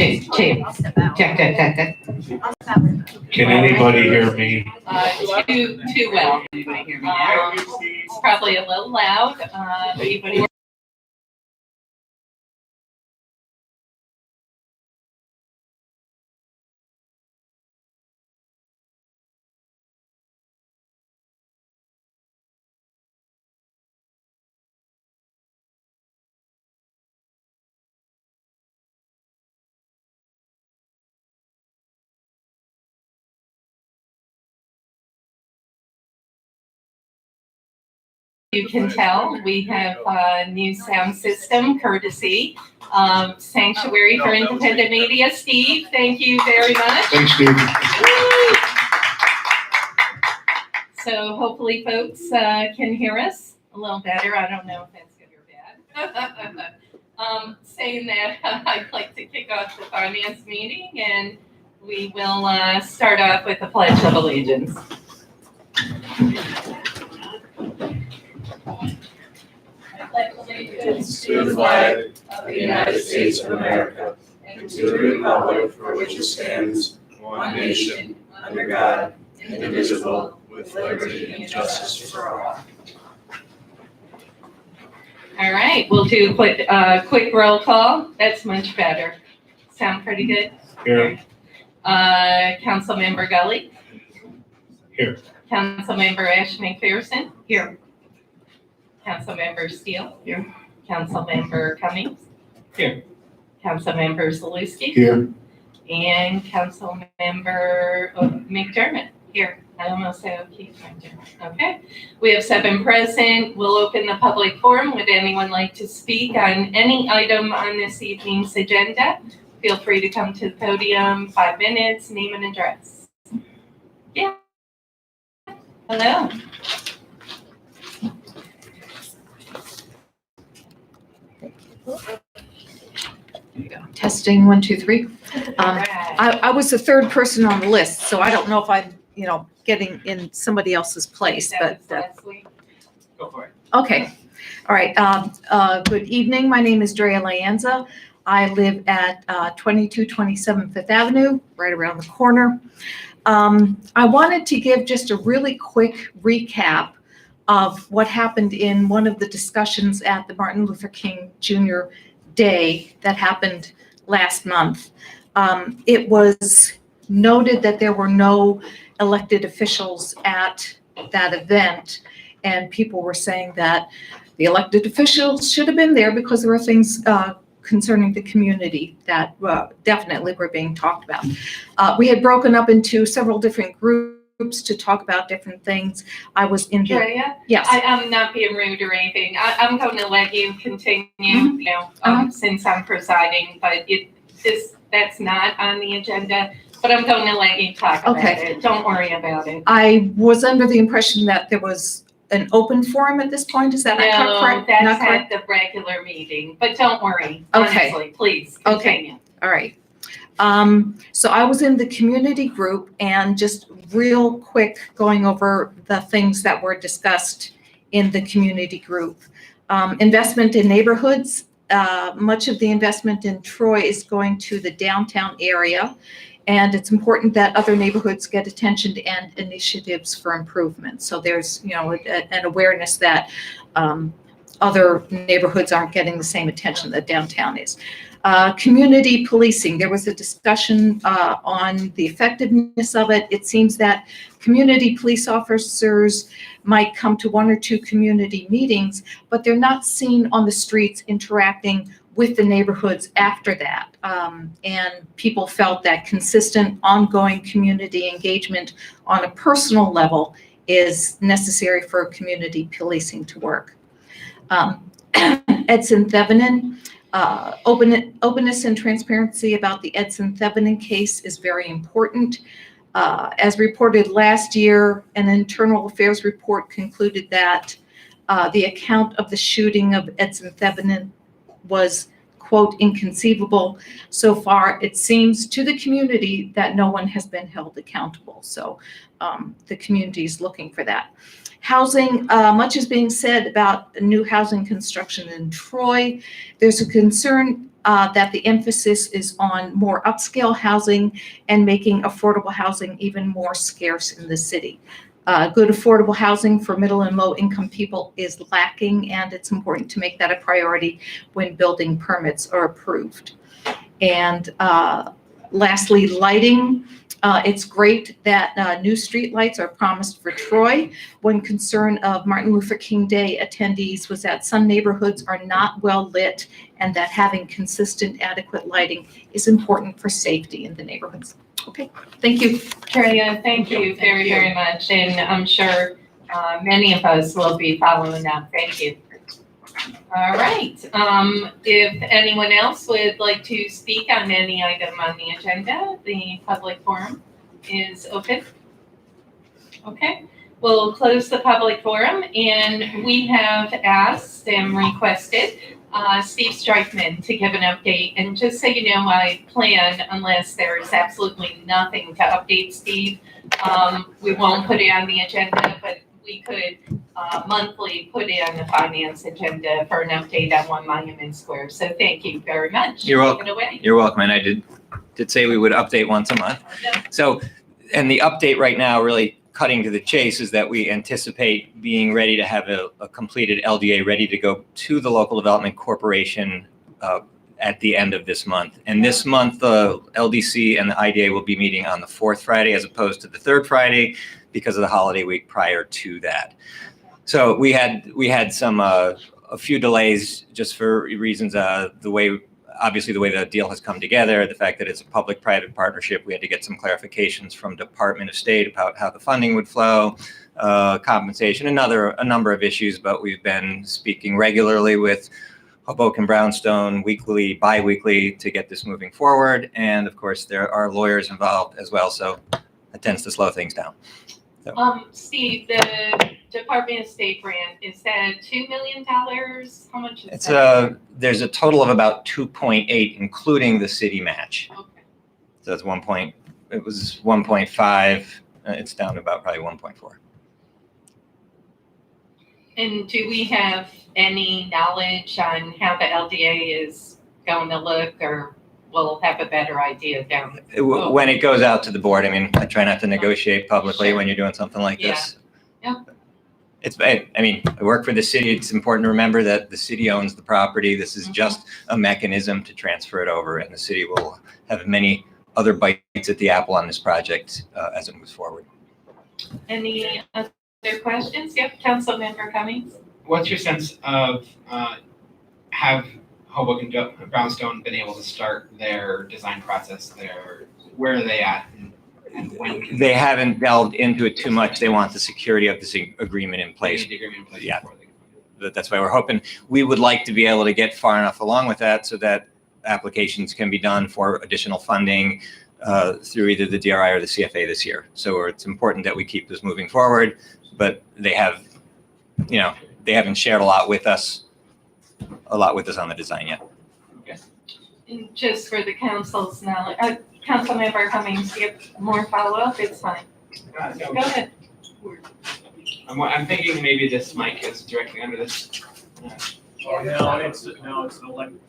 Check. Can anybody hear me? Too well. Anybody hear me now? It's probably a little loud. Anybody? You can tell we have a new sound system courtesy Sanctuary for Independent Media. Steve, thank you very much. Thanks, Steve. So hopefully folks can hear us a little better. I don't know if that's good or bad. Saying that, I'd like to kick off the finance meeting, and we will start off with the Pledge of Allegiance. To the flag of the United States of America and to the republic for which it stands, one nation, under God, indivisible, with liberty and justice for all. All right, we'll do a quick roll call. That's much better. Sound pretty good? Here. Councilmember Gully? Here. Councilmember Ash McPherson? Here. Councilmember Steele? Here. Councilmember Cummings? Here. Councilmember Zaluski? Here. And Councilmember McDermott? Here. I almost said O'Keefe McDermott. Okay. We have 7 present. We'll open the public forum. Would anyone like to speak on any item on this evening's agenda? Feel free to come to the podium. 5 minutes, name and address. Yeah. Hello. There you go. Testing 1, 2, 3. I was the 3rd person on the list, so I don't know if I'm, getting in somebody else's place, but. Go for it. Okay. All right. Good evening. My name is Drea Lianza. I live at 2227 Fifth Avenue, right around the corner. I wanted to give just a really quick recap of what happened in one of the discussions at the Martin Luther King Jr. Day that happened last month. It was noted that there were no elected officials at that event, and people were saying that the elected officials should have been there because there were things concerning the community that definitely were being talked about. We had broken up into several different groups to talk about different things. I was in the... Drea? Yes. I'm not being rude or anything. I'm going to let you continue, since I'm presiding, but that's not on the agenda, but I'm going to let you talk about it. Don't worry about it. I was under the impression that there was an open forum at this point. Is that correct? No, that's Not correct? at the regular meeting, but don't worry. Okay. Honestly, please Okay. continue. All right. So I was in the community group, and just real quick going over the things that were discussed in the community group. Investment in neighborhoods. Much of the investment in Troy is going to the downtown area, and it's important that other neighborhoods get attention and initiatives for improvement. So there's, an awareness that other neighborhoods aren't getting the same attention that downtown is. Community policing. There was a discussion on the effectiveness of it. It seems that community police officers might come to 1 or 2 community meetings, but they're not seen on the streets interacting with the neighborhoods after that. And people felt that consistent, ongoing community engagement on a personal level is necessary for community policing to work. Edson Thevenin. Openness and transparency about the Edson Thevenin case is very important. As reported last year, an internal affairs report concluded that the account of the shooting of Edson Thevenin was, quote, inconceivable. So far, it seems to the community that no one has been held accountable. So the community is looking for that. Housing, much is being said about new housing construction in Troy. There's a concern that the emphasis is on more upscale housing and making affordable housing even more scarce in the city. Good affordable housing for middle and low income people is lacking, and it's important to make that a priority when building permits are approved. And lastly, lighting. It's great that new street lights are promised for Troy. One concern of Martin Luther King Day attendees was that some neighborhoods are not well lit and that having consistent, adequate lighting is important for safety in the neighborhoods. Okay, thank you. Treya, thank you very, very much, and I'm sure many of us will be following up. Thank you. All right, if anyone else would like to speak on any item on the agenda, the public forum is open. Okay, we'll close the public forum, and we have asked and requested Steve Streitman to give an update. And just so you know, I plan, unless there's absolutely nothing to update Steve, we won't put it on the agenda, but we could monthly put it on the finance agenda for an update on One Monument Square. So thank you very much. You're welcome. Take it away. You're welcome. And I did say we would update once a month. Yep. So, and the update right now, really cutting to the chase, is that we anticipate being ready to have a completed LDA ready to go to the Local Development Corporation at the end of this month. And this month, the LDC and the IDA will be meeting on the fourth Friday as opposed to the third Friday because of the holiday week prior to that. So we had some a few delays just for reasons the way the deal has come together, the fact that it's a public-private partnership. We had to get some clarifications from Department of State about how the funding would flow, compensation, a number of issues. But we've been speaking regularly with Hoboken Brownstone weekly, bi-weekly to get this moving forward. And of course, there are lawyers involved as well, so it tends to slow things down. Steve, the Department of State grant, is that $2 million? How much is It's that? there's a total of about 2.8, including the city match. Okay. So it's it was 1.5. It's down to about probably 1.4. And do we have any knowledge on how the LDA is going to look, or we'll have a better idea down? When it goes out to the board, I mean, I try not to negotiate publicly Sure. when you're doing something like this. Yeah. I work for the city. It's important to remember that the city owns the property. This is just a mechanism to transfer it over, and the city will have many other bites at the apple on this project as it moves forward. Any other questions? Yep, Councilmember Cummings. What's your sense of, have Hoboken Brownstone been able to start their design process there? Where are they at, and when can They haven't delved into it too much. They want the security of this agreement in they place. need the agreement in place Yeah. before they can? That's why we're hoping. We would like to be able to get far enough along with that so that applications can be done for additional funding through either the DRI or the CFA this year. So it's important that we keep this moving forward, but they have, they haven't shared a lot with us on the design yet. And just for the council's knowledge, Councilmember Cummings, do you have more follow-up? It's fine. Go ahead. I'm thinking maybe this mic is directly under this. No, it's an elected.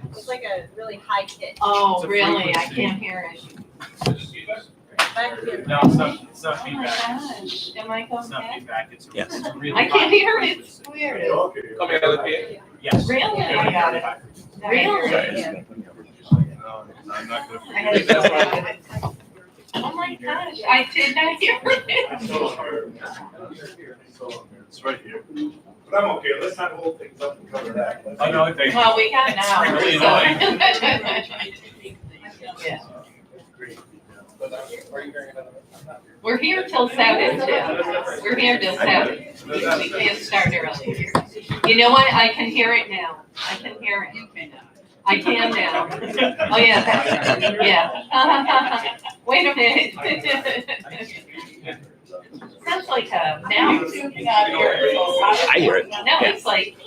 It's like a really high pitch. Oh, It's a really? I frequency. can't hear it. Back here. No, it's not Oh my feedback. gosh, am I going It's not back? feedback, it's. Yes. it's a really I can't high hear it. frequency. It's weird. Coming out of the PA? Yes. Really? I got it. Really? I'm not gonna. I had to go down it. Oh my gosh, I did not hear it. It's right here. But I'm okay, let's not hold things up and cover that. I know, thank you. Well, we got an hour, Really so. Yeah. We're here till 7, too. We're here till 7. We can't start early. You know what? I can hear it now. I can hear it. I can now. Oh, yeah, yeah. Wait a minute. Sounds like a mouse. I hear it. No, it's like,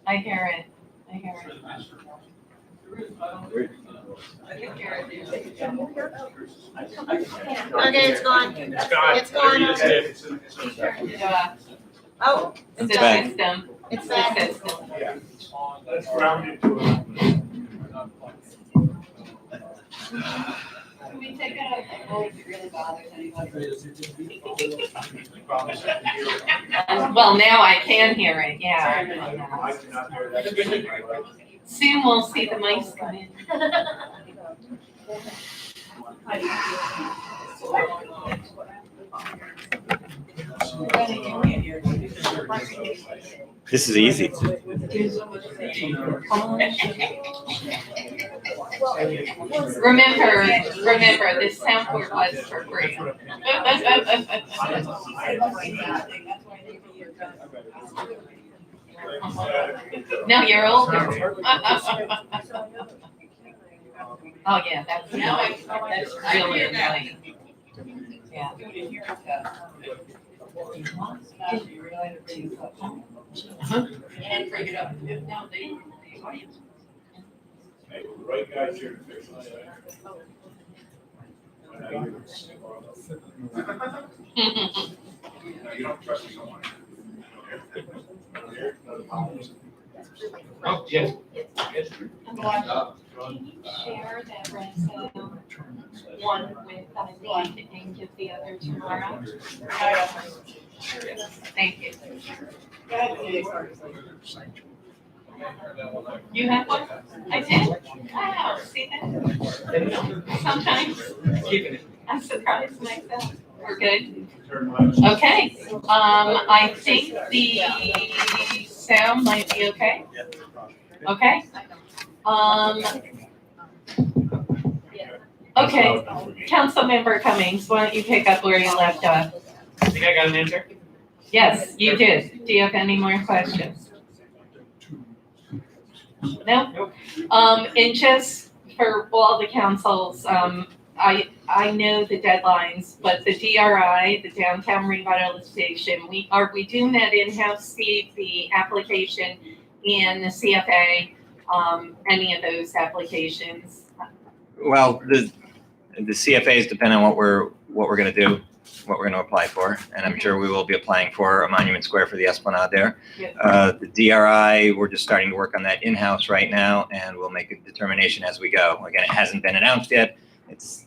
I hear it. I hear it. Okay, it's gone. It's gone. It's gone. There it is. Yeah. Oh, It's back. a system. It's back. Yeah. Let's round it to a. Can we take it out? Oh, it really bothers anybody. Well, now I can hear it, yeah. I cannot hear that. Soon we'll see the mice come in. This is easy. Remember, this soundboard was for free. No, you're older. Oh, yeah, that's really annoying. Yeah. Hey, the right guy's here to fix this. You don't trust someone. Oh, yes. Can you share that resume one with Eileen and give the other tomorrow? Thank you. You have one? I did? Wow, see that? Sometimes Keeping it. I'm surprised myself. We're good? Okay, I think the sound might be okay. Okay. Okay, Councilmember Cummings, why don't you pick up where you left off? I think I got an answer. Yes, you did. Do you have any more questions? No? And just for all the councils, I know the deadlines, but the DRI, the Downtown Revitalization, are we doing that in-house, Steve, the application and the CFA, any of those applications? Well, the CFAs depend on what we're going to do, what we're going to apply for, and I'm sure we will be applying for a Monument Square for the Esplanade there. Yep. The DRI, we're just starting to work on that in-house right now, and we'll make a determination as we go. Again, it hasn't been announced yet. It's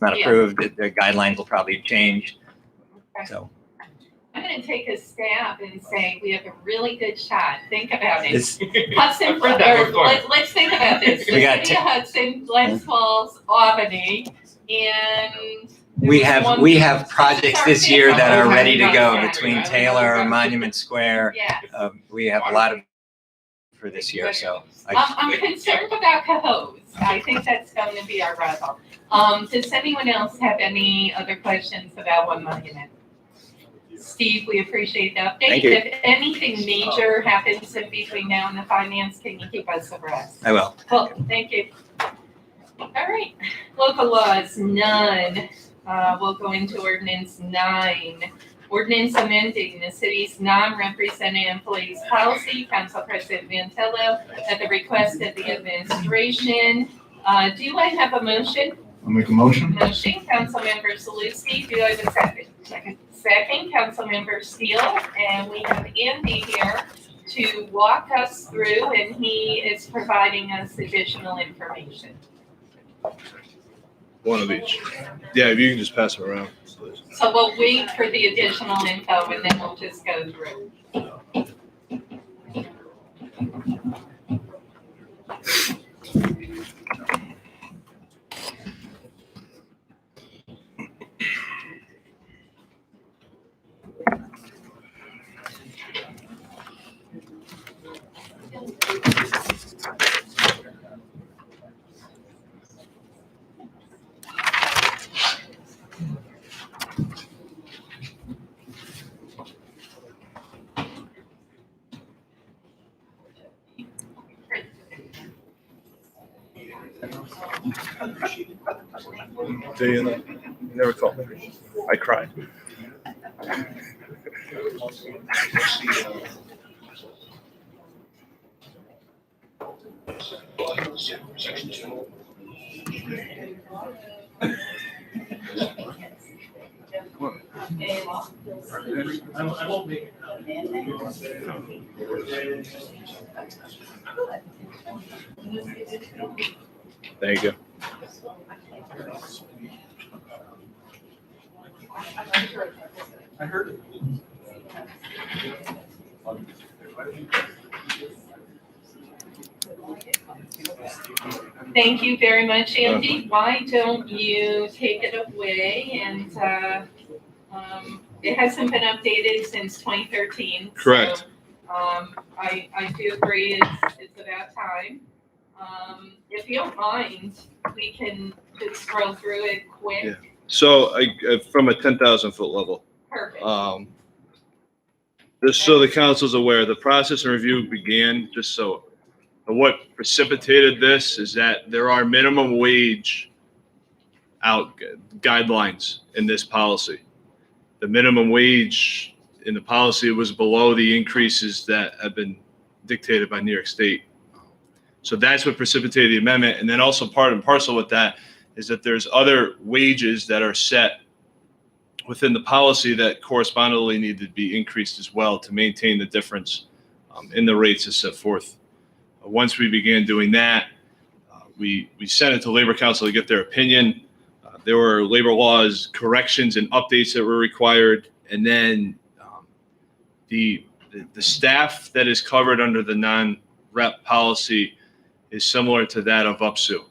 not Yeah. approved. The guidelines will probably change. So I'm gonna take a stab and say we have a really good shot. Think about it. it's, Hudson, I've read that before. let's think about this. The We got city of Hudson, Glens Falls, Albany, and. we have projects this year that are ready to go Yeah. between Taylor and Monument Square. Yeah, We have a lot of for this year, so. I'm concerned about Cahoes. I think that's going to be our rival. Does anyone else have any other questions about One Monument? Steve, we appreciate the update. Thank you. If anything major happens in between now and the finance, can you keep us abreast? I will. Cool, thank you. All right, local laws, none. We'll go into ordinance 9. Ordinance amending the city's non-represented employees policy, Council President Mantello, at the request of the administration. Do I have a motion? I'll make a motion. Motion, Councilmember Zaluski. Do I have a second? Second, Councilmember Steele. And we have Andy here to walk us through, and he is providing us additional information. One of each. Yeah, if you can just pass them around, please. So we'll wait for the additional info and then we'll just go through. Do you know? You never called me. I cried. Come on. I won't make it. Thank you. I heard it. Thank you very much, Andy. Why don't you take it away and, it hasn't been updated since 2013. Correct. So, I do agree it's about time. If you don't mind, we can just scroll through it quick. Yeah. So from a 10,000 foot level, Perfect. just so the council's aware, the process and review began just so. What precipitated this is that there are minimum wage guidelines in this policy. The minimum wage in the policy was below the increases that have been dictated by New York State. So that's what precipitated the amendment. And then also part and parcel with that is that there's other wages that are set within the policy that correspondingly need to be increased as well to maintain the difference in the rates as set forth. Once we began doing that, we sent it to Labor Council to get their opinion. There were labor laws corrections and updates that were required. And then the staff that is covered under the non-rep policy is similar to that of UPSU.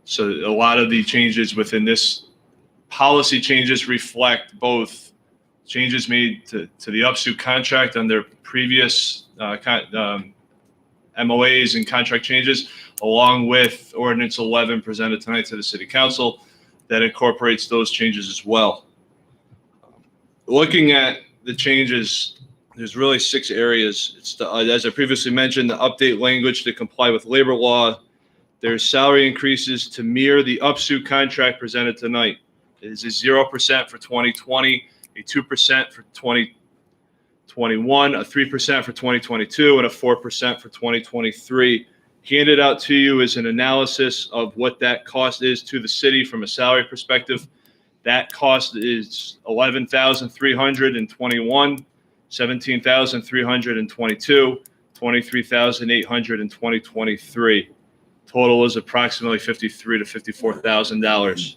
So a lot of the changes within this policy changes reflect both changes made to the UPSU contract under previous MOAs and contract changes, along with Ordinance 11 presented tonight to the City Council that incorporates those changes as well. Looking at the changes, there's really 6 areas. It's as I previously mentioned, the update language to comply with labor law. There's salary increases to mirror the UPSU contract presented tonight. It is a 0% for 2020, a 2% for 2021, a 3% for 2022, and a 4% for 2023. Handed out to you is an analysis of what that cost is to the city from a salary perspective. That cost is $11,321, $17,322, $23,800 in 2023. Total is approximately $53,000 to $54,000.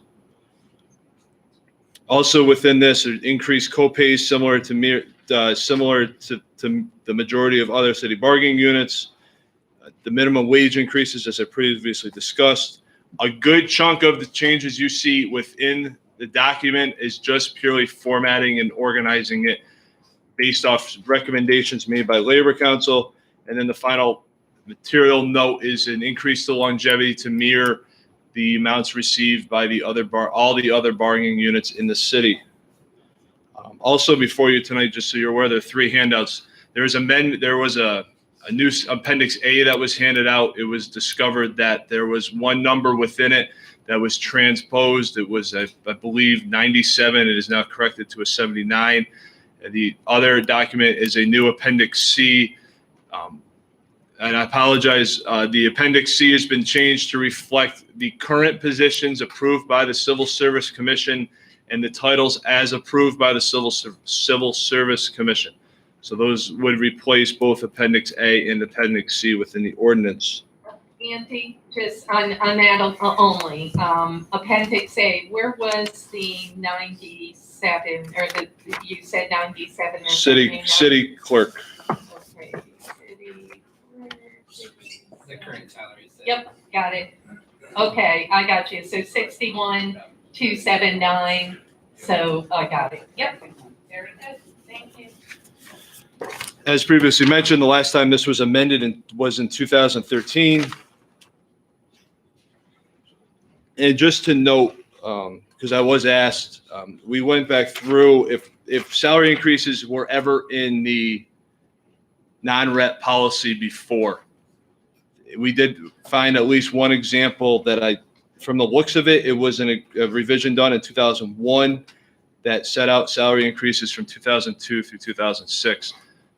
Also within this, increased copays similar to the majority of other city bargaining units. The minimum wage increases, as I previously discussed. A good chunk of the changes you see within the document is just purely formatting and organizing it based off recommendations made by Labor Council. And then the final material note is an increase to longevity to mirror the amounts received by all the other bargaining units in the city. Also before you tonight, just so you're aware, there are 3 handouts. There was a new Appendix A that was handed out. It was discovered that there was one number within it that was transposed. It was, I believe, 97. It is now corrected to a 79. The other document is a new Appendix C. And I apologize, the Appendix C has been changed to reflect the current positions approved by the Civil Service Commission and the titles as approved by the Civil Service Commission. So those would replace both Appendix A and Appendix C within the ordinance. Andy, just on that only, Appendix A, where was the 97, or you said 97? and City clerk. Okay, city clerk. The current salaries. Yep, got it. Okay, I got you. So 61,279. So I got it. Yep. Very good. Thank you. As previously mentioned, the last time this was amended was in 2013. And just to note, because I was asked, we went back through if salary increases were ever in the non-rep policy before. We did find at least one example that from the looks of it, it was a revision done in 2001 that set out salary increases from 2002 through 2006.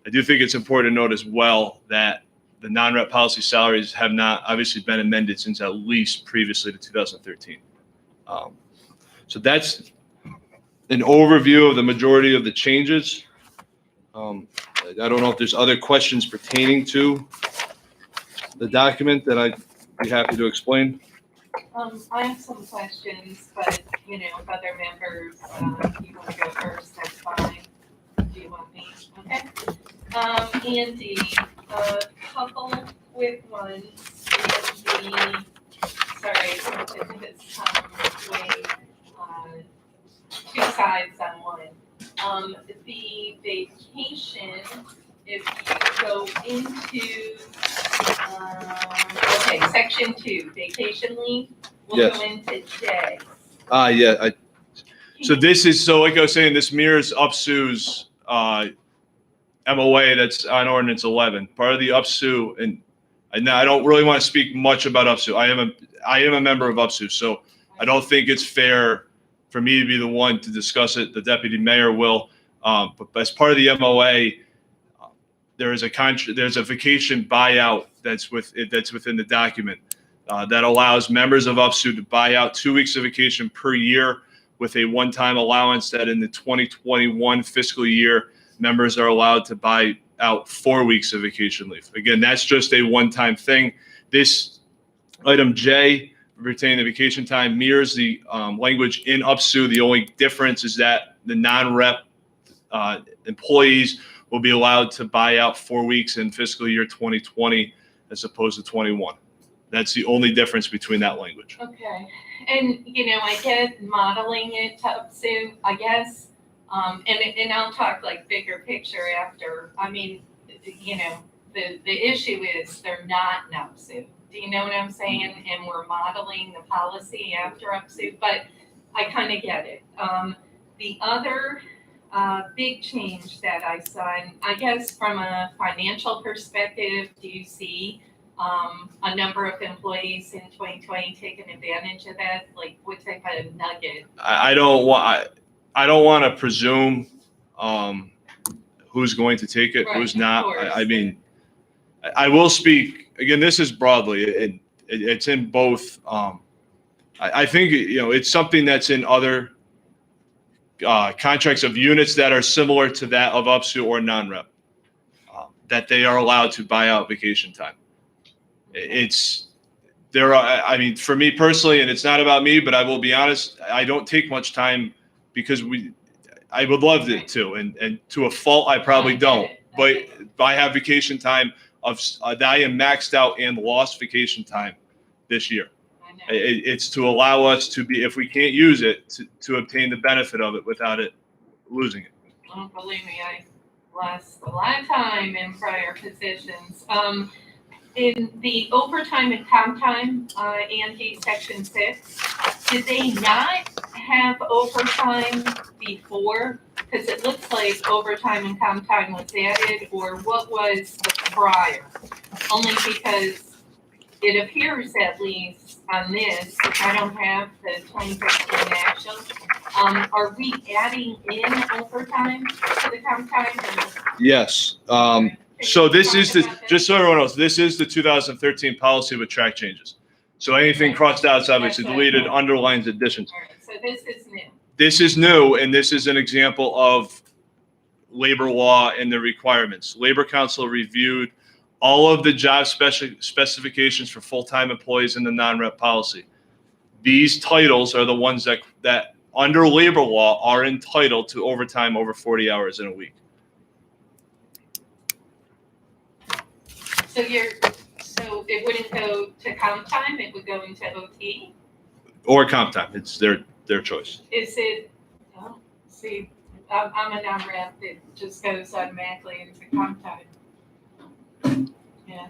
I do think it's important to note as well that the non-rep policy salaries have not obviously been amended since at least previously to 2013. So that's an overview of the majority of the changes. I don't know if there's other questions pertaining to the document that I'd be happy to explain. I have some questions, but, if other members, you want to go first, that's fine. Do you want me? Okay. Andy, a couple quick ones in the, sorry, it's, way, two sides on one. The vacation, if you go into, okay, section 2, vacation leave, we'll Yes. go into J. Yeah, so this is, so like I was saying, this mirrors UPSU's MOA that's on ordinance 11. Part of the UPSU, and I don't really want to speak much about UPSU. I am a member of UPSU, so I don't think it's fair for me to be the one to discuss it. The deputy mayor will. But as part of the MOA, there's a vacation buyout that's within the document that allows members of UPSU to buy out 2 weeks of vacation per year with a one-time allowance that in the 2021 fiscal year, members are allowed to buy out 4 weeks of vacation leave. Again, that's just a one-time thing. This item J, retaining the vacation time, mirrors the language in UPSU. The only difference is that the non-rep employees will be allowed to buy out 4 weeks in fiscal year 2020 as opposed to 21. That's the only difference between that language. Okay, and I get modeling it to UPSU, I guess, and I'll talk like bigger picture after. I mean, the issue is they're not in UPSU. Do you know what I'm saying? And we're modeling the policy after UPSU, but I kind of get it. The other big change that I saw, and I guess from a financial perspective, do you see a number of employees in 2020 taking advantage of that? Like, what type of nugget? I don't want to presume who's going to take it, Right, who's of not. course. I mean, I will speak again. This is broadly. It's in both. I think it's something that's in other contracts of units that are similar to that of UPSU or non-rep, that they are allowed to buy out vacation time. I mean, for me personally, and it's not about me, but I will be honest, I don't take much time because I would love it to, and to a fault, I probably don't. But I have vacation time that I am maxed out and lost vacation time this year. I know. It's to allow us to be, if we can't use it, to obtain the benefit of it without it losing it. Oh, believe me, I lost a lot of time in prior positions. In the overtime and comp time, Andy, section 6, did they not have overtime before? Because it looks like overtime and comp time was added, or what was the prior? Only because it appears, at least on this, which I don't have the 2015 actual, are we adding in overtime to the comp time? Yes. So this is just so everyone knows, this is the 2013 policy with track changes. So anything crossed out is obviously deleted, underlines, additions. All right, so this is new. This is new, and this is an example of labor law and the requirements. Labor Council reviewed all of the job specifications for full-time employees in the non-rep policy. These titles are the ones that under labor law are entitled to overtime over 40 hours in a week. So it wouldn't go to comp time, it would go into OT? Or comp time, it's their choice. Is it, oh, see, I'm a non-rep, it just goes automatically into comp time. Yeah.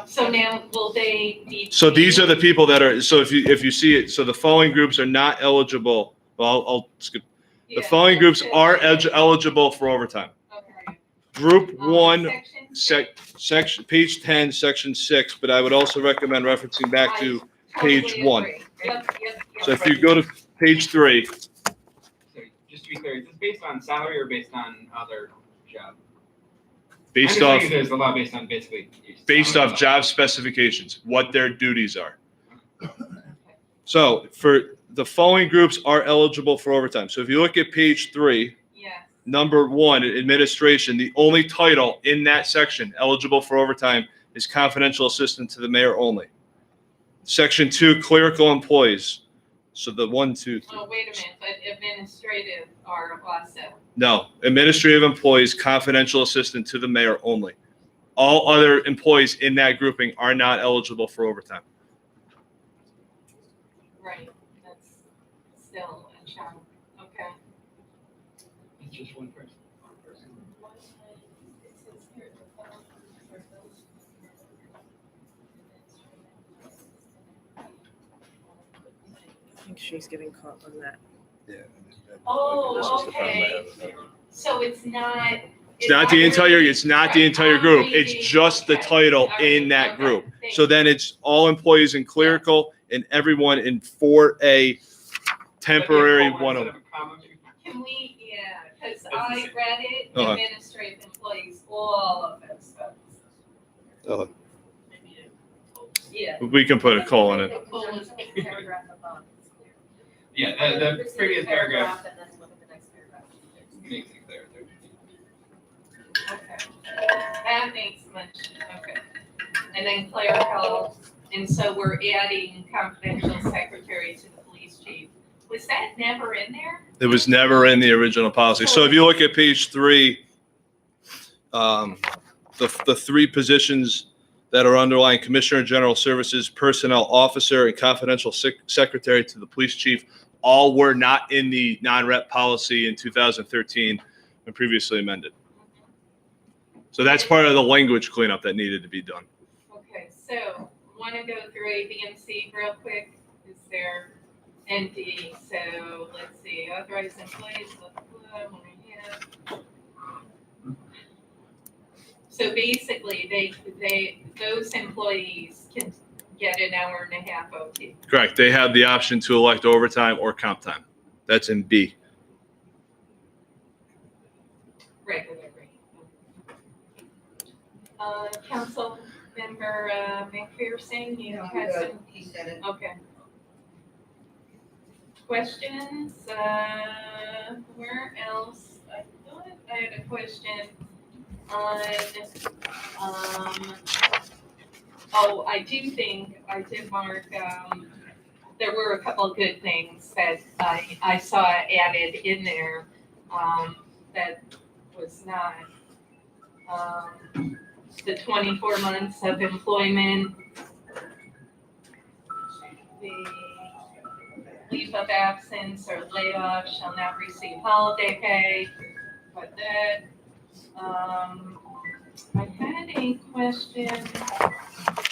So now, will they be? So these are the people that are, so if you see it, so the following groups are not eligible. Well, I'll skip. The Yeah, following groups okay. are eligible for overtime. Okay. Group 1, Section section, page 10, section 6, but I would also recommend referencing back to page totally 1. agree. Yep. So if you go to page 3, So just to be clear, is this based on salary or based on other job? based I'm off, just saying there's a law based on basically. based salary. off job specifications, what their duties are. So for the following groups are eligible for overtime. So if you look at page 3, Yes. number 1, administration, the only title in that section eligible for overtime is confidential assistant to the mayor only. Section 2, clerical employees. So the 1, 2, 3. Oh, wait a minute, but administrative are also. No, administrative employees, confidential assistant to the mayor only. All other employees in that grouping are not eligible for overtime. Right, that's still a chunk, okay. It's just one person. I think she's getting caught on that. Oh, okay. So it's not. It's not the entire group. It's just the title in that group. So then it's all employees in clerical and everyone in 4A temporary one of them. Can we, yeah, because I read it, Uh-huh. administrative employees, all of those folks. Uh-huh. Yeah. We can put a colon in. The coolest Paragraph above. Yeah, the previous paragraph And then look at the next paragraph. makes it clear. Okay, that makes much, okay. And then clerical, and so we're adding confidential secretary to the police chief. Was that never in there? It was never in the original policy. So if you look at page 3, the 3 positions that are underlying Commissioner of General Services, Personnel Officer, and Confidential Secretary to the Police Chief, all were not in the non-rep policy in 2013 and previously amended. So that's part of the language cleanup that needed to be done. Okay, so want to go through A, B, and C real quick? Is there ND? So let's see, authorized employees, blah, blah, blah, yeah. So basically, those employees can get an hour and a half OT. Correct. They have the option to elect overtime or comp time. That's in B. Regular rate. Council member McPherson, you had some. He said it. Okay. Questions? Where else? I thought I had a question on, oh, I do think, I did mark, there were a couple of good things that I saw added in there, that was not, the 24 months of employment, the leave of absence or layoff shall not receive holiday pay, but that, I had a question,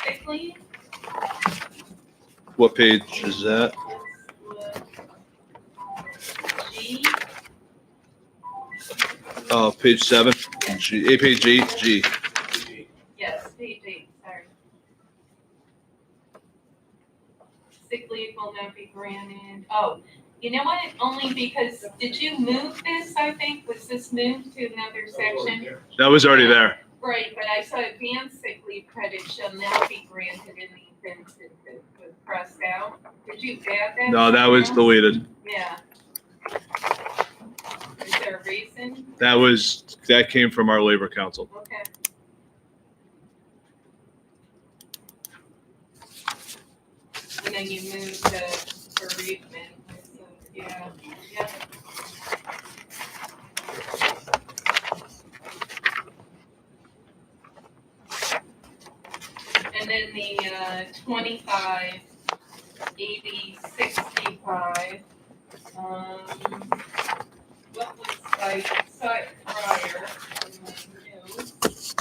sick leave? What page is that? G, Oh, page 7. G, page 8, G. yes, page 8, sorry. Sick leave will not be granted, oh, you know what, only because, did you move this, I think, was this moved to another section? That was already there. Right, but I saw advanced sick leave credit shall now be granted in the event it was crossed out. Did you add that? No, that was somewhere? deleted. Yeah. Is there a reason? That came from our labor council. Okay. And then you moved the bereavement, so, yeah, yeah. And then the 25, 80, 65, what was, I saw it prior in my notes.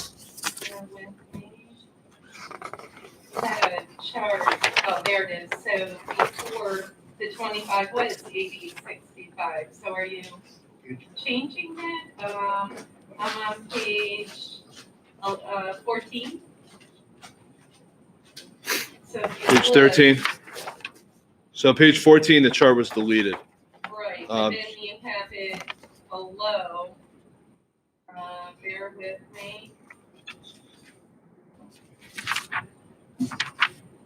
Bear with me. Had a chart, oh, there it is, so before the 25 was 80, 65, so are you changing that? I'm on page 14. So if you Page would- 13. So page 14, the chart was deleted. Right, Um, and then you have it below. Bear with me.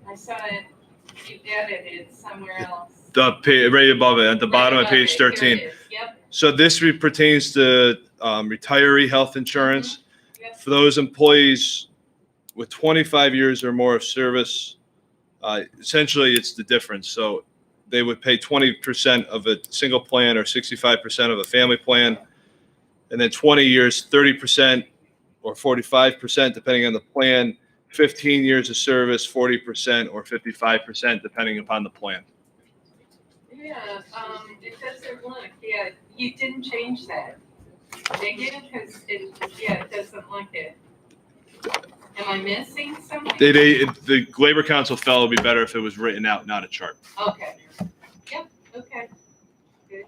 I saw it, you edited it somewhere else. Right above it, at the bottom of Right page above it. Here 13. it is. Yep. So this pertains to retiree health insurance. Yep. For those employees with 25 years or more of service, essentially it's the difference. So they would pay 20% of a single plan or 65% of a family plan. And then 20 years, 30% or 45%, depending on the plan. 15 years of service, 40% or 55%, depending upon the plan. Yeah, it doesn't look, yeah, you didn't change that. Negative, because it doesn't look it. Am I missing something? The Labor Council felt it would be better if it was written out, not a chart. Okay. Yep, okay. Good.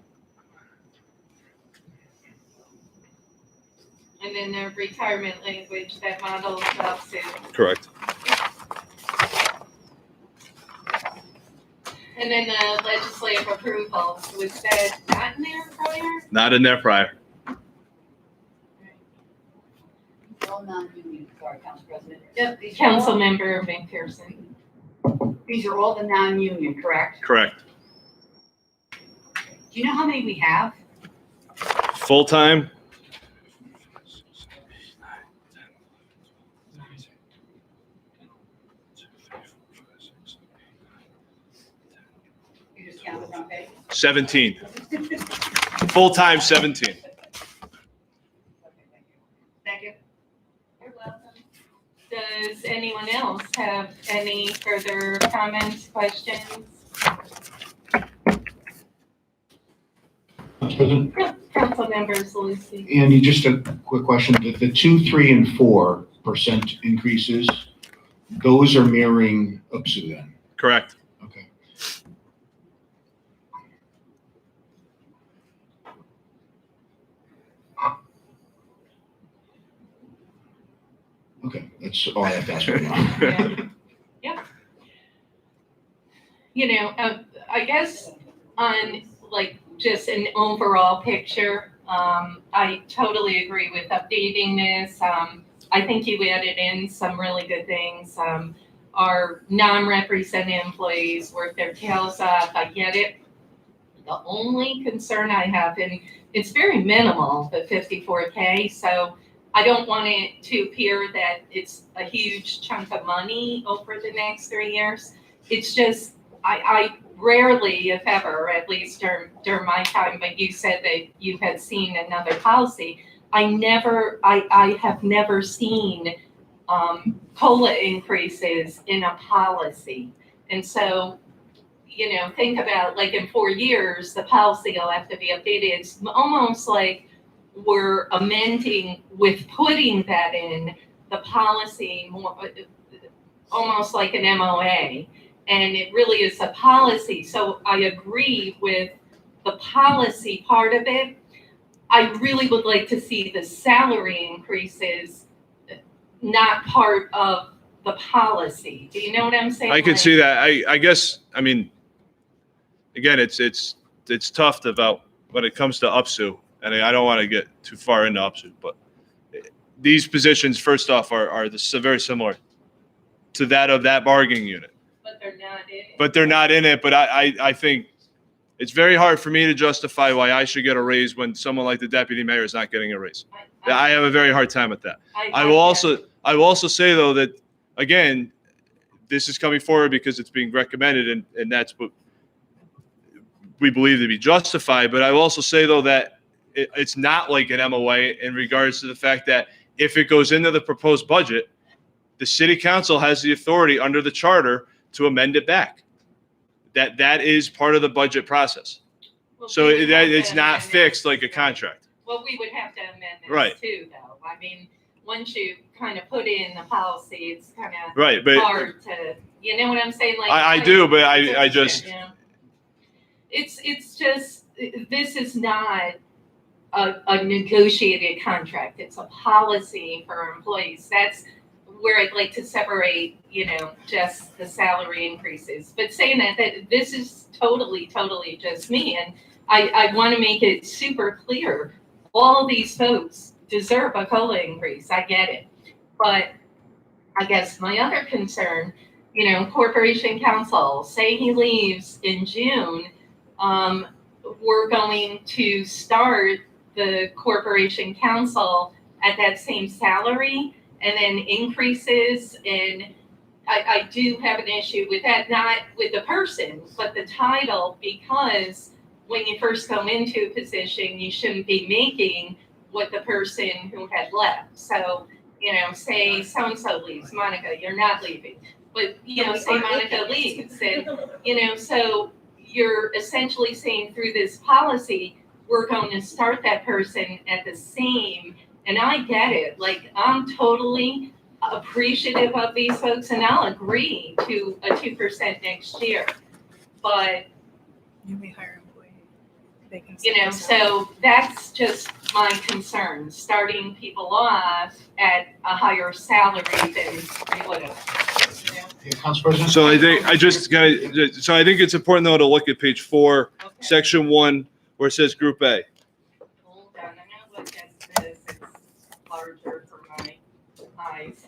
And then the retirement language that models up to. Correct. And then the legislative approval, was that not in there prior? Not in there prior. All non-union, sorry, Council President. Yep, Councilmember McPherson. These are all the non-union, correct? Correct. Do you know how many we have? Full-time, You just counted on page. 17. Full-time, 17. Thank you. You're welcome. Does anyone else have any further comments, questions? President, Councilmember Zalusi. Andy, just a quick question. The 2, 3, and 4% increases, those are mirroring UPSU then? Correct. Okay. Okay, that's all I have to ask right now. Yeah. Yep. You know, I guess on like just an overall picture, I totally agree with updating this. I think you added in some really good things. Our non-represented employees work their tails off. I get it. The only concern I have, and it's very minimal, the 54K, so I don't want it to appear that it's a huge chunk of money over the next 3 years. It's just, I rarely, if ever, at least during my time, but you said that you had seen another policy. I have never seen COLA increases in a policy. And so, you know, think about like in 4 years, the policy will have to be updated. It's almost like we're amending with putting that in the policy more, almost like an MOA. And it really is a policy. So I agree with the policy part of it. I really would like to see the salary increases not part of the policy. Do you know what I'm saying? I can see that. I guess, I mean, again, it's tough about when it comes to UPSU, and I don't want to get too far into UPSU, but these positions, first off, are very similar to that of that bargaining unit. But they're not in it. But they're not in it. But I think it's very hard for me to justify why I should get a raise when someone like the deputy mayor is not getting a raise. I have a very hard time with that. I will also say though that again, this is coming forward because it's being recommended and that's what we believe to be justified. But I will also say though that it's not like an MOA in regards to the fact that if it goes into the proposed budget, the city council has the authority under the charter to amend it back. That is part of the budget process. Well, So we would have to it's not amend fixed this. like a contract. Well, we would have to amend this Right. too, though. I mean, once you kind of put it in the policy, it's kind of Right, but hard to, you know what I'm saying? Like I do, but I just, Yeah. It's just, this is not a negotiated contract. It's a policy for our employees. That's where I'd like to separate, you know, just the salary increases. But saying that this is totally just me. And I want to make it super clear. All these folks deserve a COLA increase. I get it. But I guess my other concern corporation counsel, say he leaves in June, we're going to start the corporation counsel at that same salary and then increases. And I do have an issue with that, not with the person, but the title, because when you first go into a position, you shouldn't be making what the person who had left. So, say so-and-so leaves, Monica, you're not leaving. But, say Monica leaves, and, so you're essentially saying through this policy, we're going to start that person at the same, and I get it, like, I'm totally appreciative of these folks, and I'll agree to a 2% next year. But, Newly hired employee. They can so that's just my concern, starting people off at a higher salary than whatever. Council President? So I think it's important though to look at page 4, Okay. section 1, where it says Group A. Hold on, I'm gonna look at this, it's larger for my eyes.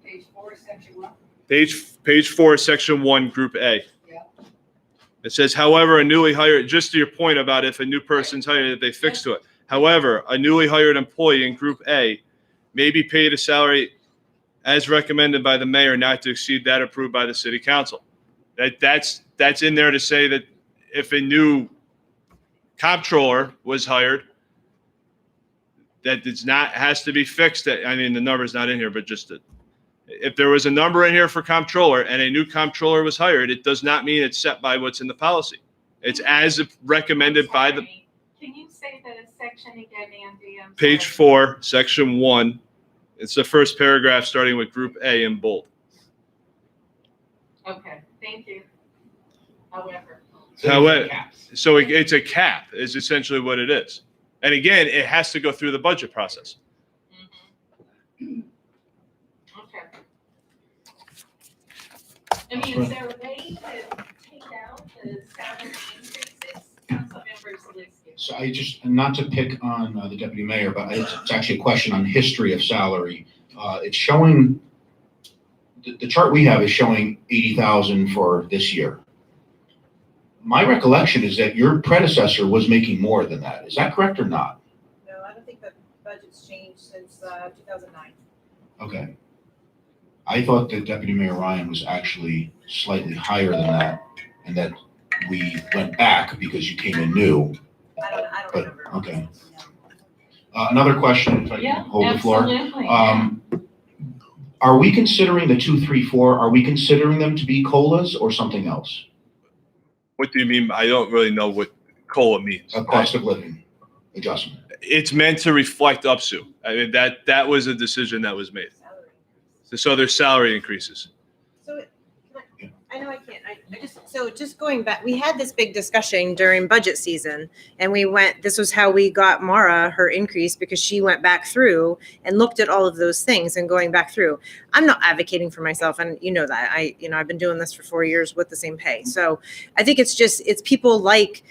Page 4, section 1. Page 4, section 1, Group A. Yeah. It says, however, a newly hired, just to your point about if a new person's hired, that they fix to it. However, a newly hired employee in Group A may be paid a salary as recommended by the mayor not to exceed that approved by the city council. That's in there to say that if a new comptroller was hired, that has to be fixed. I mean, the number's not in here, but just if there was a number in here for comptroller and a new comptroller was hired, it does not mean it's set by what's in the policy. It's as recommended by the Sorry. Can you say the section again, Andy? I'm page sorry. 4, section 1. It's the first paragraph starting with Group A in bold. Okay, thank you. However. However, Caps. so it's a cap is essentially what it is. And again, it has to go through the budget process. Mhm. Okay. I mean, is there a way to take out the salary increases? Councilmember Zalisky. So not to pick on the deputy mayor, but it's actually a question on history of salary. It's showing, the chart we have is showing 80,000 for this year. My recollection is that your predecessor was making more than that. Is that correct or not? No, I don't think the budget's changed since 2009. Okay. I thought that Deputy Mayor Ryan was actually slightly higher than that, and that we went back because you came in new. I don't But, remember. okay. Another question, if I Yeah, can hold the floor. absolutely. Are we considering the 2, 3, 4, are we considering them to be COLAs or something else? What do you mean? I don't really know what COLA means. A cost of living adjustment? It's meant to reflect UPSU. I mean, that was a decision that was made. Salary. So there's salary increases. So I know I can't, just going back, we had this big discussion during budget season and this was how we got Mara her increase because she went back through and looked at all of those things and going back through. I'm not advocating for myself and you know that I've been doing this for 4 years with the same pay. So I think it's people like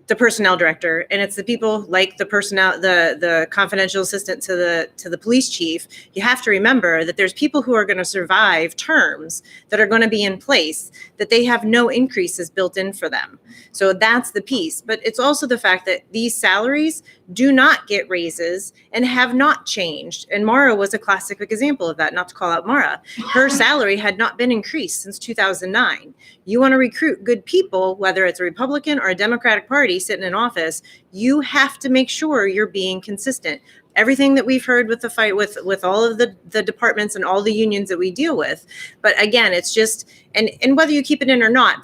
the personnel director and it's the people like the the confidential assistant to the police chief. You have to remember that there's people who are going to survive terms that are going to be in place that they have no increases built in for them. So that's the piece. But it's also the fact that these salaries do not get raises and have not changed. And Mara was a classic example of that, not to call out Mara. Her salary had not been increased since 2009. You want to recruit good people, whether it's a Republican or a Democratic Party sitting in office, you have to make sure you're being consistent. Everything that we've heard with the fight with all of the departments and all the unions that we deal with. But again, it's just, and whether you keep it in or not,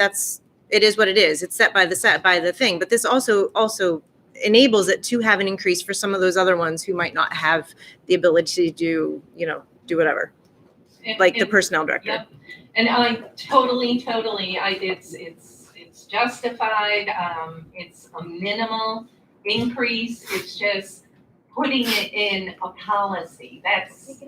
it is what it is. It's set by the thing. But this also enables it to have an increase for some of those other ones who might not have the ability to do whatever, like the personnel director. Yep. And I totally, it's justified. It's a minimal increase. It's just putting it in a policy. That's, the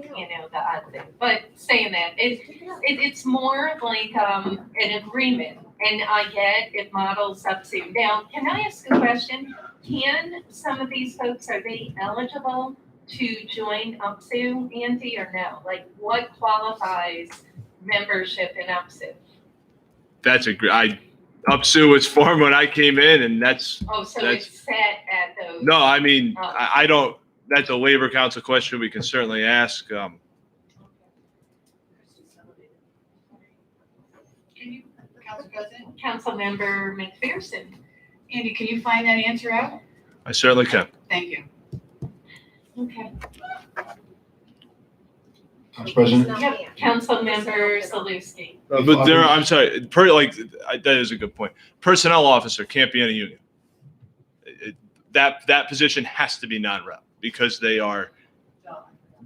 odd thing. But saying that, it's more like an agreement. And I get it models up to. Now, can I ask a question? Can some of these folks, are they eligible to join UPSU, Andy, or no? Like, what qualifies membership in UPSU? That's a great, UPSU was formed when I came in, and that's, Oh, so That's- it's set at those? no, I mean, Oh. I don't, that's a Labor Council question we can certainly ask. Can you, Council President? Councilmember McPherson. Andy, can you find that answer out? I certainly can. Thank you. Okay. Council President? Yep, Councilmember Salewski. But there, I'm sorry, that is a good point. Personnel officer can't be in a union. That position has to be non-rep because they are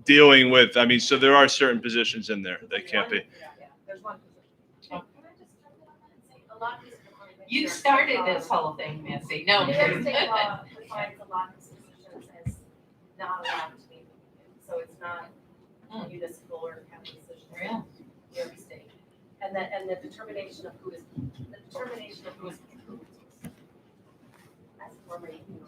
dealing with, I mean, so there are certain positions in there that can't be. There's one. You started this whole thing, Missy. No, I'm New kidding. York State law defines a lot of positions as not allowed to be, so it's not a municipal or county decision. Really? New York State. And the determination of who is, as a former union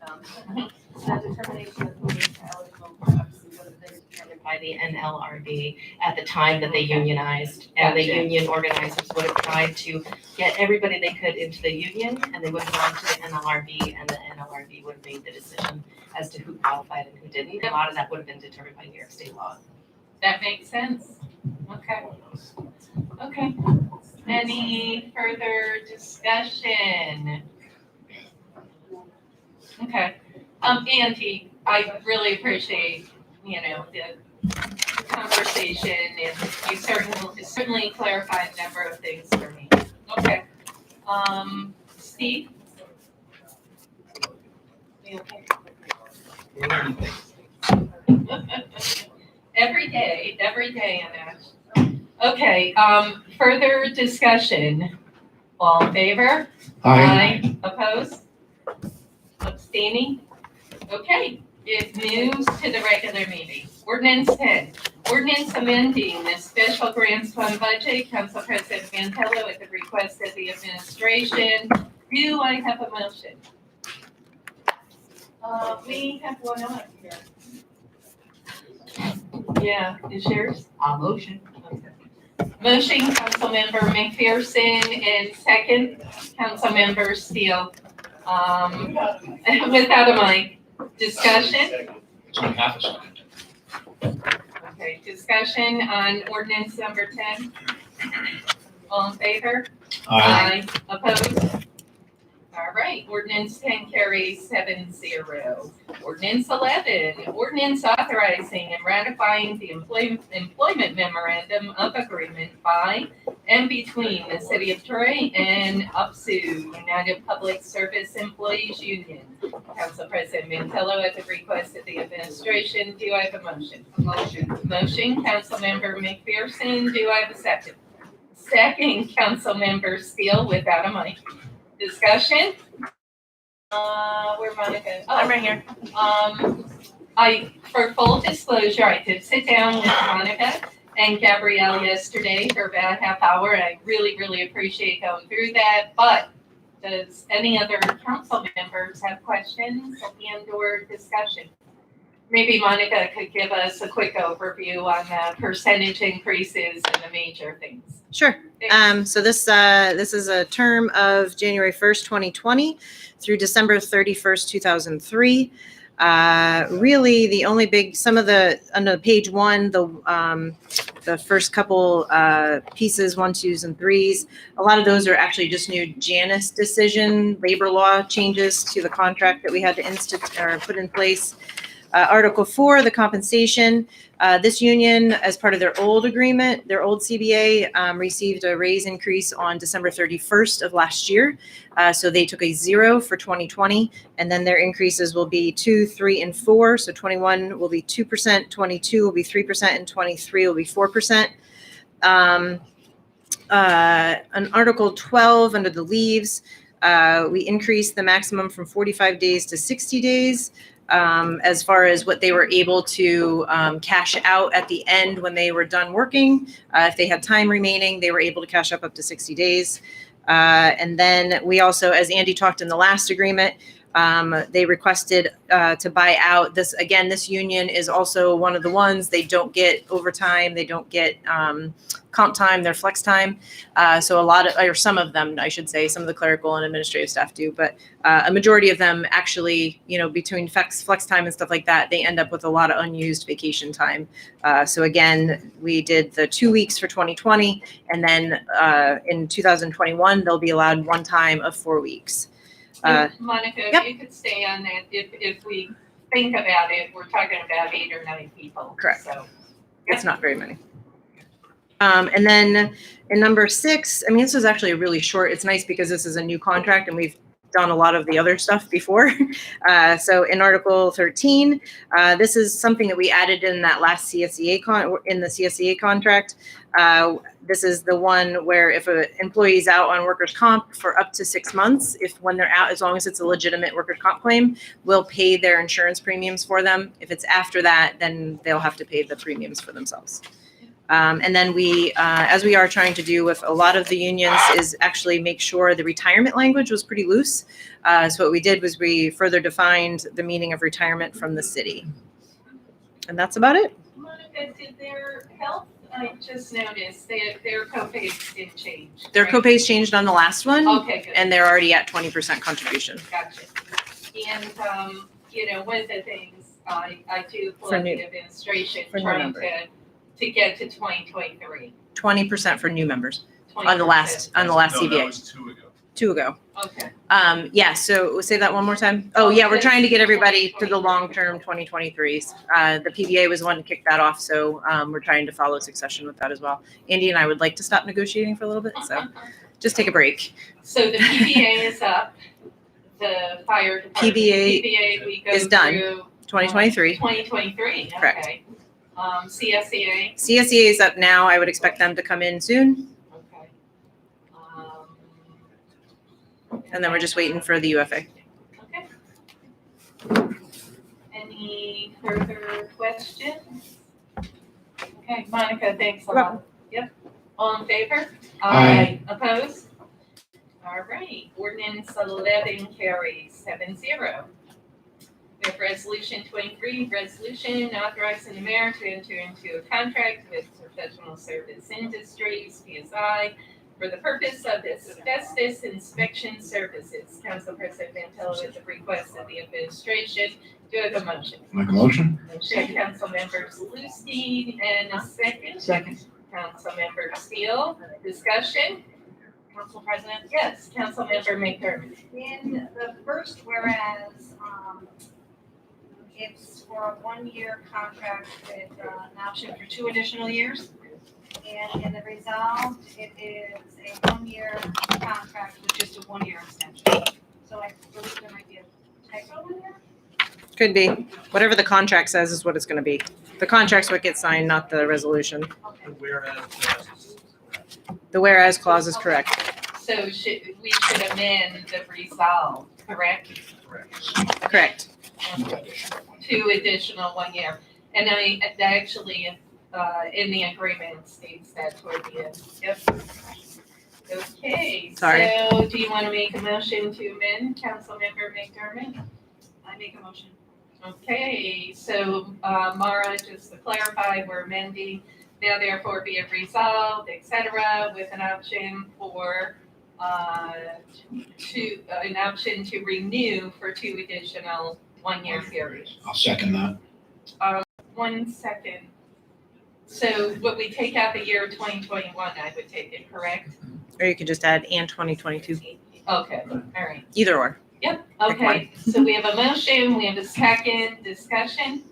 owner, the determination of who is eligible for UPSU would have been determined by the NLRB at the time that they unionized. And the Gotcha. union organizers would have tried to get everybody they could into the union, and they would have gone to the NLRB, and the NLRB would have made the decision as to who qualified and who didn't. A lot of that would have been determined by New York State law. That makes sense. Okay. Okay. Any further discussion? Okay. Andy, I really appreciate, the conversation, and you certainly clarified a number of things for me. Okay. Steve? You okay? Every day, Annette. Okay, further discussion. All in favor? Aye. Opposed? Abstaining? Okay, it moves to the regular meeting. Ordinance 10, ordinance amending the special grants fund budget. Council President Mantello at the request of the administration. Do I have a motion? We have one on here. Yeah, is yours? Motion. Motion, Councilmember McPherson, and second, Councilmember Steele. Without a mic, discussion? It's only half a second. Okay, discussion on ordinance number 10. All in favor? Aye. Opposed? All right, ordinance 10 carries 7-0. Ordinance 11, ordinance authorizing and ratifying the employment memorandum of agreement by and between the City of Troy and UPSU, United Public Service Employees Union. Council President Mantello at the request of the administration. Do I have a motion? Motion, Councilmember McPherson. Do I have a second? Second, Councilmember Steele without a mic. Discussion? Where Monica? I'm right here. For full disclosure, I did sit down with Monica and Gabrielle yesterday for about a half hour, and I really, really appreciate going through that. But does any other council members have questions and/or discussion? Maybe Monica could give us a quick overview on the percentage increases and the major things. Sure. So this is a term of January 1st, 2020 through December 31st, 2003. Really the only some of the, under page one, the first couple pieces, 1, 2s, and 3s, a lot of those are actually just new Janus decision, labor law changes to the contract that we had to put in place. Article 4, the compensation. This union, as part of their old agreement, their old CBA, received a raise increase on December 31st of last year. So they took a 0 for 2020, and then their increases will be 2, 3, and 4. So 21 will be 2%, 22 will be 3%, and 23 will be 4%. On Article 12, under the leaves, we increased the maximum from 45 days to 60 days. As far as what they were able to cash out at the end when they were done working. If they had time remaining, they were able to cash up to 60 days. And then we also, as Andy talked in the last agreement, They requested to buy out this, again, this union is also one of the ones, they don't get overtime, they don't get comp time, their flex time. So a lot of, or some of them, I should say, some of the clerical and administrative staff do, but a majority of them actually, you know, between flex time and stuff like that, they end up with a lot of unused vacation time. So again, we did the 2 weeks for 2020, and then in 2021, they'll be allowed one time of 4 weeks. Monica, yep. if you could stay on that, if we think about it, we're talking about 8 or 9 people. Correct. So, It's not very many. And then in number 6, I mean, this is actually really short. It's nice because this is a new contract and we've done a lot of the other stuff before. So in Article 13, this is something that we added in that last CSEA contract. This is the one where if an employee is out on workers' comp for up to 6 months, if when they're out, as long as it's a legitimate workers' comp claim, we'll pay their insurance premiums for them. If it's after that, then they'll have to pay the premiums for themselves. And then we, as we are trying to do with a lot of the unions, is actually make sure the retirement language was pretty loose. So what we did was we further defined the meaning of retirement from the city. And that's about it. Monica, did their health, I just noticed their copays didn't change. Their right? copays changed on the last one, Okay, good. and they're already at 20% contribution. Gotcha. And, you know, one of the things I do For for new- the administration, for new trying members. to get to 2023. 20% for new members 20%. on the last CBA, was 2 ago. 2 ago. Okay. Yeah, so say that one more time. Oh, yeah, we're trying to get everybody to the long-term 2023s. The PBA was the one to kick that off, so we're trying to follow succession with that as well. Andy and I would like to stop negotiating for a little bit, so just take a break. So the PBA is up, the fire department. PBA we go is done. through 2023. 2023, Correct. okay. CSEA, CSEA is up now. I would expect them to come in soon, okay. and then we're just waiting for the UFA. Okay. Any further questions? Okay, Monica, thanks a You're lot. Yep. All in favor? Aye. Opposed? All right, ordinance 11 carries 7-0. We have resolution 23, resolution authorizing the mayor to enter into a contract with Professional Service Industries, PSI, for the purpose of asbestos inspection services. Council President Mantella with the request of the administration. Do I have a motion? Make a motion? Motion, Councilmember Zaluski, and a second. Second. Councilmember Steele, discussion? Council President, Yes, Councilmember McDermott. in the first whereas, it's for a 1-year contract with an option for 2 additional years. And in the resolved, it is a 1-year contract with just a 1-year extension. So I believe there might be a typo in there. Could be. Whatever the contract says is what it's going to be. The contract's what gets signed, not the resolution. Okay. The whereas clause is correct. So we should amend the resolve, correct? Correct. 2 additional 1 year. And I actually, in the agreement states that toward the end. Yep. Okay. Sorry. So do you want to make a motion to amend, Councilmember McDermott? I make a motion. Okay, so Mara, just to clarify, we're amending, now therefore be it resolved, et cetera, with an option for an option to renew for 2 additional 1-year periods. I'll second that. 1 second. So would we take out the year 2021, I would take it, correct? Or you could just add and 2022. Okay, all right. Either or. Yep, okay, so we have a motion, we have a second discussion.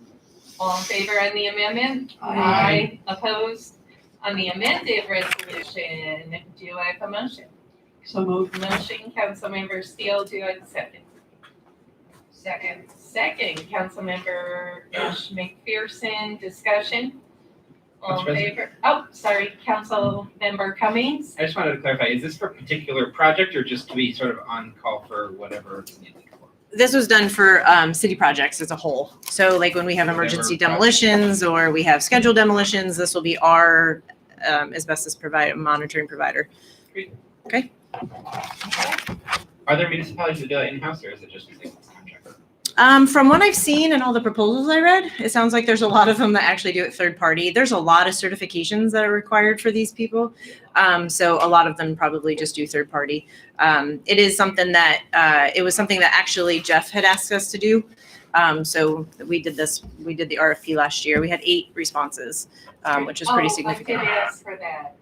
All in favor on the amendment? Aye. Opposed? On the amended resolution, do I have a motion? So moved. Motion, Councilmember Steele, do I have a second? Second. Second, Councilmember Ash McPherson, discussion. All in Council favor? Oh, sorry, Councilmember Cummings? I just wanted to clarify, is this for a particular project or just to be sort of on call for whatever is needed for? This was done for city projects as a whole. So like when we have emergency demolitions or we have scheduled demolitions, this will be our asbestos monitoring provider. Are there municipalities that do that in-house or is it just? From what I've seen and all the proposals I read, it sounds like there's a lot of them that actually do it third party. There's a lot of certifications that are required for these people. So a lot of them probably just do third party. It is something that, it was something that actually Jeff had asked us to do. So we did the RFP last year. We had 8 responses, which is pretty significant. I did ask for that.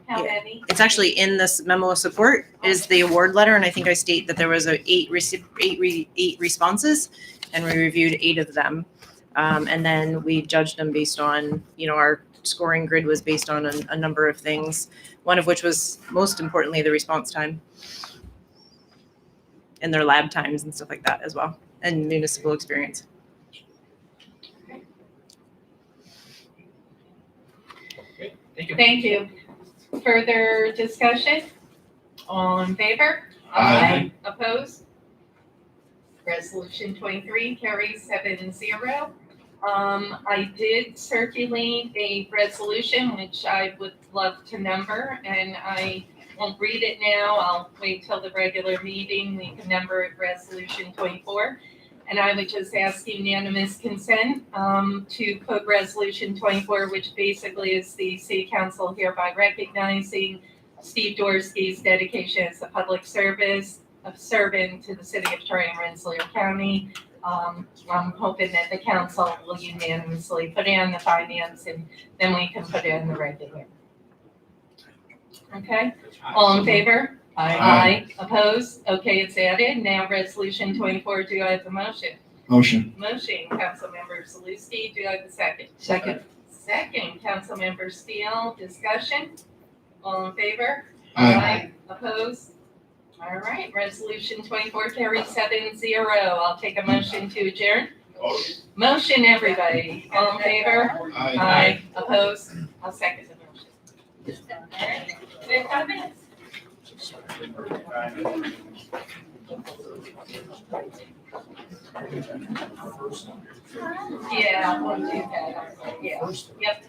How Yeah. many? It's actually in this memo of support is the award letter, and I think I state that there was 8 responses, and we reviewed 8 of them. And then we judged them based on, our scoring grid was based on a number of things, one of which was most importantly the response time and their lab times and stuff like that as well, and municipal experience. Thank you. Thank you. Further discussion? All in favor? Aye. Opposed? Resolution 23 carries 7-0. I did circulate a resolution, which I would love to number, and I won't read it now. I'll wait till the regular meeting. We can number it Resolution 24. And I would just ask unanimous consent to put Resolution 24, which basically is the City Council hereby recognizing Steve Dorsey's dedication as a public servant to the city of Troy and Rensselaer County. I'm hoping that the council will unanimously put it on the finance, and then we can put it in the regular. Okay, all in favor? Aye. Opposed? Okay, it's added. Now Resolution 24, do I have a motion? Motion. Motion, Councilmember Zaluski, do I have a second? Second. Second, Councilmember Steele, discussion? All in favor? Aye. Opposed? All right, Resolution 24 carries 7-0. I'll take a motion to adjourn. Motion, everybody. All in favor? Aye. Opposed? I'll second the motion. All right, 5 minutes. Yeah, we'll do that. Yeah, yep.